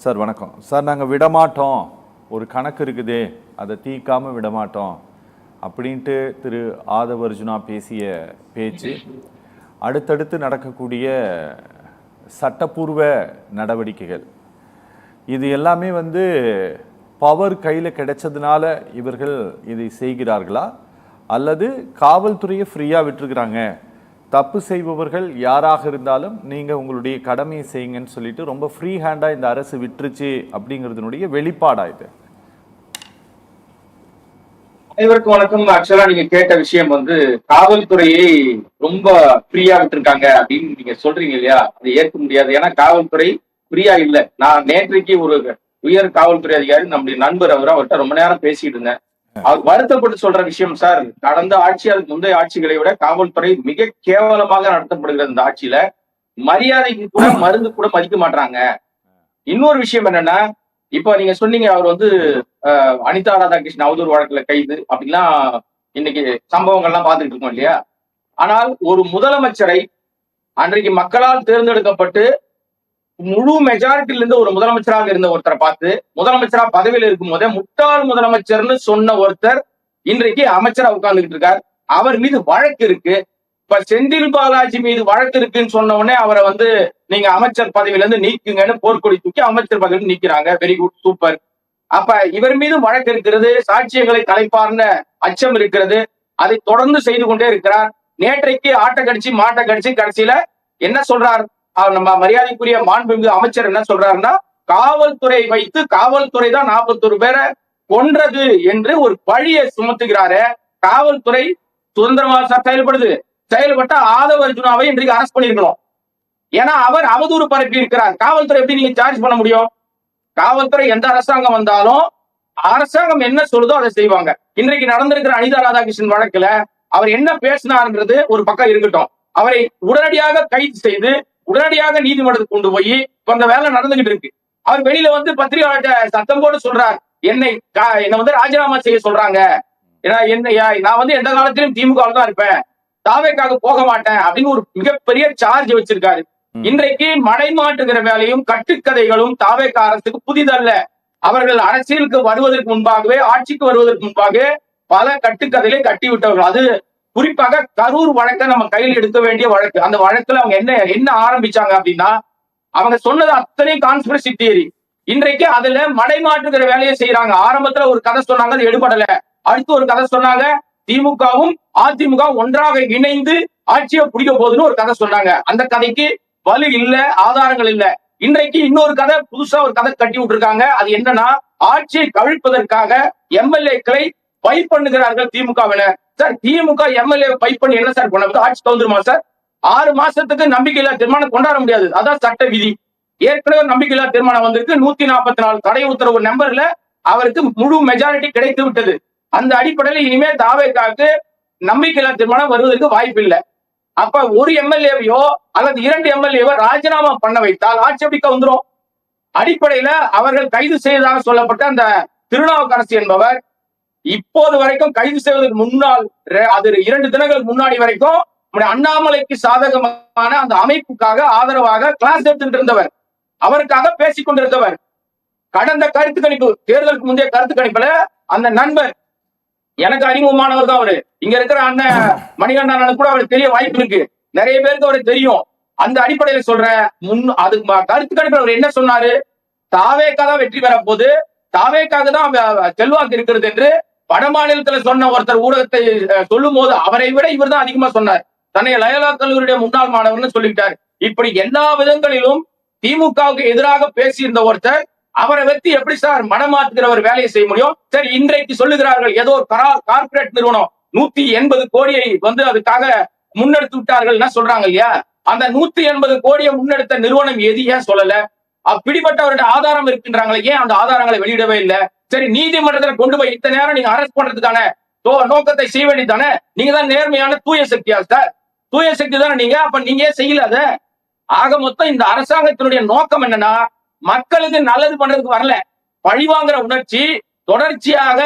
Sir வணக்கம் sir. நாங்கள் விடமாட்டோம், ஒரு கணக்கு இருக்குது, அதை தீர்க்காமல் விடமாட்டோம் அப்படின்ட்டு திரு ஆதவ அர்ஜுனா பேசிய பேச்சு, அடுத்தடுத்து நடக்கக்கூடிய சட்டப்பூர்வ நடவடிக்கைகள், இது எல்லாமே பவர் கையில் கிடைச்சதுனால இவர்கள் இதை செய்கிறார்களா, அல்லது காவல்துறையை ஃப்ரீயாக விட்டுருக்குறாங்க, தப்பு செய்பவர்கள் யாராக இருந்தாலும் நீங்கள் உங்களுடைய கடமையை செய்யுங்கன்னு சொல்லிட்டு ரொம்ப ஃப்ரீ ஹேண்டாக இந்த அரசு விட்டுருச்சு அப்படிங்கிறதுனுடைய வெளிப்பாடா இது? அனைவருக்கும் வணக்கம். ஆக்சுவலா நீங்க கேட்ட விஷயம் காவல்துறையை ரொம்ப ஃப்ரீயா விட்டுருக்காங்க அப்படின்னு நீங்க சொல்றீங்க இல்லையா, அதை ஏற்க முடியாது. ஏன்னா காவல்துறை ஃப்ரீயா இல்ல. நான் நேற்றைக்கு ஒரு உயர் காவல்துறை அதிகாரி, நம்முடைய நண்பர் அவர்கிட்ட ரொம்ப நேரம் பேசிட்டு இருந்தேன். அவர் வருத்தப்பட்டு சொல்ற விஷயம், சார் கடந்த ஆட்சி அதுக்கு முந்தைய ஆட்சிகளை விட காவல்துறை மிக கேவலமாக நடத்தப்படுகிறது. இந்த ஆட்சியில மரியாதைக்கு கூட மருந்து கூட மதிக்க மாட்டாங்க. இன்னொரு விஷயம் என்னன்னா, இப்ப நீங்க சொன்னீங்க அவர் அனிதா ராதாகிருஷ்ணன் அவதூறு வழக்குல கைது அப்படின்லாம் இன்னைக்கு சம்பவங்கள்லாம் பார்த்துட்டு இருக்கோம் இல்லையா. ஆனால் ஒரு முதலமைச்சரை அன்றைக்கு மக்களால் தேர்ந்தெடுக்கப்பட்டு முழு மெஜாரிட்டில இருந்து ஒரு முதலமைச்சராக இருந்த ஒருத்தரை பார்த்து, முதலமைச்சரா பதவியில் இருக்கும் போதே முட்டாள் முதலமைச்சர்னு சொன்ன ஒருத்தர் இன்றைக்கு அமைச்சரா உட்கார்ந்துகிட்டு இருக்கார். அவர் மீது வழக்கு இருக்கு. இப்ப செந்தில் பாலாஜி மீது வழக்கு இருக்குன்னு சொன்ன உடனே அவரை நீங்க அமைச்சர் பதவியில இருந்து நீக்குங்கன்னு போர்க்கொடி தூக்கி அமைச்சர் பதவியில் நீக்கிறாங்க. Very good, super. அப்ப இவர் மீது வழக்கு இருக்கிறது, சாட்சியங்களை கலைப்பார்ன அச்சம் இருக்கிறது, அதை தொடர்ந்து செய்து கொண்டே இருக்கிறார். நேற்றைக்கு ஆட்டை கடிச்சு மாட்டை கடிச்சு கடைசியில என்ன சொல்றார் நம்ம மரியாதைக்குரிய மாண்புமிகு அமைச்சர், என்ன சொல்றாருன்னா, காவல்துறை வைத்து காவல்துறை தான் 41 பேரை கொன்றது என்று ஒரு பழியை சுமத்துகிறாரு. காவல்துறை சுதந்திரமாக செயல்பட்ட ஆதவ அர்ஜுனாவை இன்றைக்கு அரெஸ்ட் பண்ணிருக்கணும். ஏன்னா அவர் அவதூறு பரப்பி இருக்கிறார். காவல்துறை எப்படி நீங்க சார்ஜ் பண்ண முடியும்? காவல்துறை எந்த அரசாங்கம் வந்தாலும் அரசாங்கம் என்ன சொல்லுதோ அதை செய்வாங்க. இன்றைக்கு நடந்திருக்கிற அனிதா ராதாகிருஷ்ணன் வழக்குல அவர் என்ன பேசினார்ன்றது ஒரு பக்கம் இருக்கட்டும், அவரை உடனடியாக கைது செய்து உடனடியாக நீதிமன்றத்துக்கு கொண்டு போய் இப்ப அந்த வேலை நடந்துகிட்டு இருக்கு. அவர் வெளியில பத்திரிகையாளர்கிட்ட சத்தம் போட்டு சொல்றார், என்னை ராஜினாமா செய்ய சொல்றாங்க, நான் எந்த காலத்திலும் திமுக தான் இருப்பேன், தாவேக்காக போக மாட்டேன் அப்படின்னு ஒரு மிகப்பெரிய சார்ஜ் வச்சிருக்காரு. இன்றைக்கு மடைமாட்டுகிற வேலையும் கட்டுக்கதைகளும் தாவேக்கா அரசுக்கு புதிதல்ல. அவர்கள் அரசியலுக்கு வருவதற்கு முன்பாகவே, ஆட்சிக்கு வருவதற்கு முன்பாக பல கட்டுக்கதைகளை கட்டி விட்டவர்கள். அது குறிப்பாக கரூர் வழக்கை நம்ம கையில் எடுக்க வேண்டிய வழக்கு. அந்த வழக்குல அவங்க என்ன ஆரம்பிச்சாங்க அப்படின்னா, அவங்க சொன்னது அத்தனையும் கான்ஸ்பிரசி தியரி. இன்றைக்கு அதுல மடைமாற்றுகிற வேலையை செய்யறாங்க. ஆரம்பத்துல ஒரு கதை சொன்னாங்க, அது எடுபடல. அடுத்து ஒரு கதை சொன்னாங்க, திமுகவும் அதிமுக ஒன்றாக இணைந்து ஆட்சியை பிடிக்க போகுதுன்னு ஒரு கதை சொன்னாங்க. அந்த கதைக்கு வலு இல்ல, ஆதாரங்கள் இல்ல. இன்றைக்கு இன்னொரு கதை, புதுசா ஒரு கதை கட்டி விட்டுருக்காங்க. அது என்னன்னா, ஆட்சியை கவிழ்ப்பதற்காக எம்எல்ஏக்களை பை பண்ணுகிறார்கள் திமுகவினர். சார் திமுக எம்எல்ஏ பை பண்ணி என்ன சார் பண்ண? ஆட்சி கவுந்துருமா சார்? 6 மாசத்துக்கு நம்பிக்கையில்லா தீர்மானம் கொண்டாட முடியாது, அதான் சட்ட விதி. ஏற்கனவே நம்பிக்கையில்லா தீர்மானம் வந்திருக்கு. 144 தடை உத்தரவு நம்பர்ல அவருக்கு முழு மெஜாரிட்டி கிடைத்து விட்டது. அந்த அடிப்படையில் இனிமே தாவேக்காவுக்கு நம்பிக்கையில்லா தீர்மானம் வருவதற்கு வாய்ப்பு இல்லை. அப்ப ஒரு எம்எல்ஏவையோ அல்லது 2 எம்எல்ஏவோ ராஜினாமா பண்ண வைத்தால் ஆட்சி எப்படி கவுந்துரும்? அடிப்படையில அவர்கள் கைது செய்ததாக சொல்லப்பட்ட அந்த திருநாவுக்கரசு என்பவர் இப்போது வரைக்கும் கைது செய்வதற்கு முன்னால், அது 2 தினங்கள் முன்னாடி வரைக்கும் அண்ணாமலைக்கு சாதகமான அந்த அமைப்புக்காக ஆதரவாக கிளாஸ் எடுத்துட்டு இருந்தவர், அவருக்காக பேசிக் கொண்டிருந்தவர். கடந்த கருத்து கணிப்பு, தேர்தலுக்கு முந்தைய கருத்து கணிப்புல அந்த நண்பர், எனக்கு அறிமுகமானவர் தான் அவரு. இங்க இருக்கிற அண்ணன் மணிகண்டன் கூட அவருக்கு தெரிய வாய்ப்பு இருக்கு, நிறைய பேருக்கு அவருக்கு தெரியும். அந்த அடிப்படையில சொல்ற அது கருத்து கணிப்புல அவர் என்ன சொன்னாரு? தாவேக்கா தான் வெற்றி பெற போது, தாவேக்காக தான் செல்வாக்கு இருக்கிறது என்று வட மாநிலத்துல சொன்ன ஒருத்தர் ஊடகத்தை சொல்லும் போது அவரை விட இவர் தான் அதிகமா சொன்னார். தன்னை லயோலா கல்லூரியுடைய முன்னாள் மாணவர்னு சொல்லிட்டார். இப்படி எல்லா விதங்களிலும் திமுகவுக்கு எதிராக பேசியிருந்த ஒருத்தர், அவரை வைத்து எப்படி சார் மனமாத்துகிற ஒரு வேலையை செய்ய முடியும்? சரி, இன்றைக்கு சொல்லுகிறார்கள் ஏதோ ஒரு கார்பரேட் நிறுவனம் 180 கோடியை அதுக்காக முன்னெடுத்து விட்டார்கள் சொல்றாங்க இல்லையா. அந்த 180 கோடியை முன்னெடுத்த நிறுவனம் எது ஏன் சொல்லல? பிடிபட்டவருடைய ஆதாரம் இருக்கின்றாங்களே, ஏன் அந்த ஆதாரங்களை வெளியிடவே இல்லை? சரி, நீதிமன்றத்துல கொண்டு போய் இத்தனை நேரம் நீங்க அரெஸ்ட் பண்றதுக்கான நோக்கத்தை செய்ய வேண்டியதானே? நீங்க தான் நேர்மையான தூய சக்தியா சார்? தூய சக்தி தானே நீங்க. அப்ப நீங்க செய்யல அத. ஆக மொத்தம் இந்த அரசாங்கத்தினுடைய நோக்கம் என்னன்னா, மக்களுக்கு நல்லது பண்றதுக்கு வரல, பழிவாங்கிற உணர்ச்சி. தொடர்ச்சியாக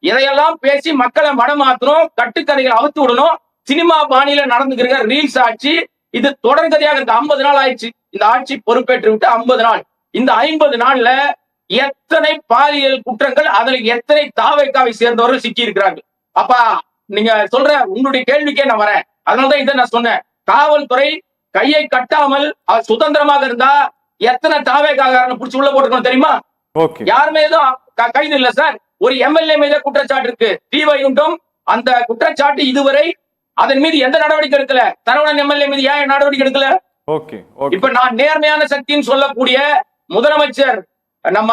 இதையெல்லாம் பேசி மக்களை மனமாத்தணும், கட்டுக்கதைகளை அவுத்து விடணும், சினிமா பாணியில நடந்துக்கிற ரீல்ஸ் ஆட்சி இது தொடர்கதையாக இருக்கு. 50 நாள் ஆயிடுச்சு இந்த ஆட்சி பொறுப்பேற்று விட்டு 50 நாள். இந்த 50 நாள்ல எத்தனை பாலியல் குற்றங்கள், அதுல எத்தனை தாவேக்காவை சேர்ந்தவர்கள் சிக்கி இருக்கிறார்கள். அப்ப நீங்க சொல்ற உங்களுடைய கேள்விக்கே நான் வரேன். அதனாலதான் இதை நான் சொன்னேன். காவல்துறை கையை கட்டாமல் அவர் சுதந்திரமாக இருந்தா எத்தனை தாவேக்காரனை புடிச்சு உள்ள போட்டுக்கணும் தெரியுமா? ஓகே, யாருமே எதுவும் கைது இல்ல சார். ஒரு எம்எல்ஏ மீது குற்றச்சாட்டு இருக்கு, தீவையுண்டும். அந்த குற்றச்சாட்டு இதுவரை அதன் மீது எந்த நடவடிக்கை எடுக்கல. சரவணன் எம்எல்ஏ மீது ஏன் நடவடிக்கை எடுக்கல? Okay, okay. இப்ப நான் நேர்மையான சக்தின்னு சொல்லக்கூடிய முதலமைச்சர் நம்ம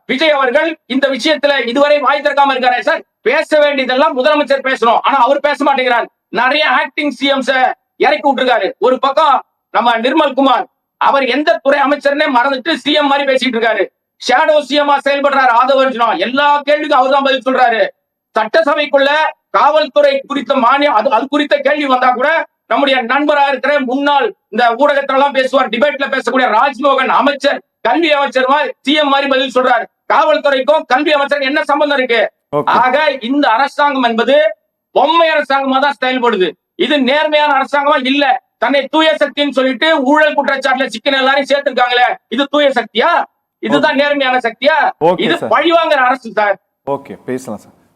விஜய் அவர்கள் இந்த விஷயத்துல இதுவரை வாய் திறக்காம இருக்காரு சார். பேச வேண்டியதெல்லாம் முதலமைச்சர் பேசணும், ஆனா அவர் பேச மாட்டேங்கிறார். நிறைய ஆக்டிங் சிஎம்ஸ் இறக்கி விட்டுருக்காரு. ஒரு பக்கம் நம்ம நிர்மல்குமார், அவர் எந்த துறை அமைச்சர்னே மறந்துட்டு சிஎம் மாதிரி பேசிட்டு இருக்காரு. ஷேடோ சிஎம்மா செயல்படுறாரு ஆதவர்ஜுனா. எல்லா கேள்விக்கும் அவர் தான் பதில் சொல்றாரு. சட்டசபைக்குள்ள காவல்துறை குறித்த மானியம் அது குறித்த கேள்வி வந்தா கூட நம்முடைய நண்பரா இருக்கிற முன்னாள் இந்த ஊடகத்துல எல்லாம் பேசுவார், டிபேட்ல பேசக்கூடிய ராஜ்மோகன் அமைச்சர், கல்வி அமைச்சர் சிஎம் மாதிரி பதில் சொல்றாரு. காவல்துறைக்கும் கல்வி அமைச்சர் என்ன சம்பந்தம் இருக்கு? ஆக இந்த அரசாங்கம் என்பது பொம்மை அரசாங்கமா தான் செயல்படுது. இது நேர்மையான அரசாங்கமா இல்ல. தன்னை தூய சக்தின்னு சொல்லிட்டு ஊழல் குற்றச்சாட்டுல சிக்கன எல்லாரையும் சேர்த்திருக்காங்களே, இது தூய சக்தியா? இதுதான் நேர்மையான சக்தியா? இது பழிவாங்கிற அரசு சார். ஓகே, பேசலாம் சார்.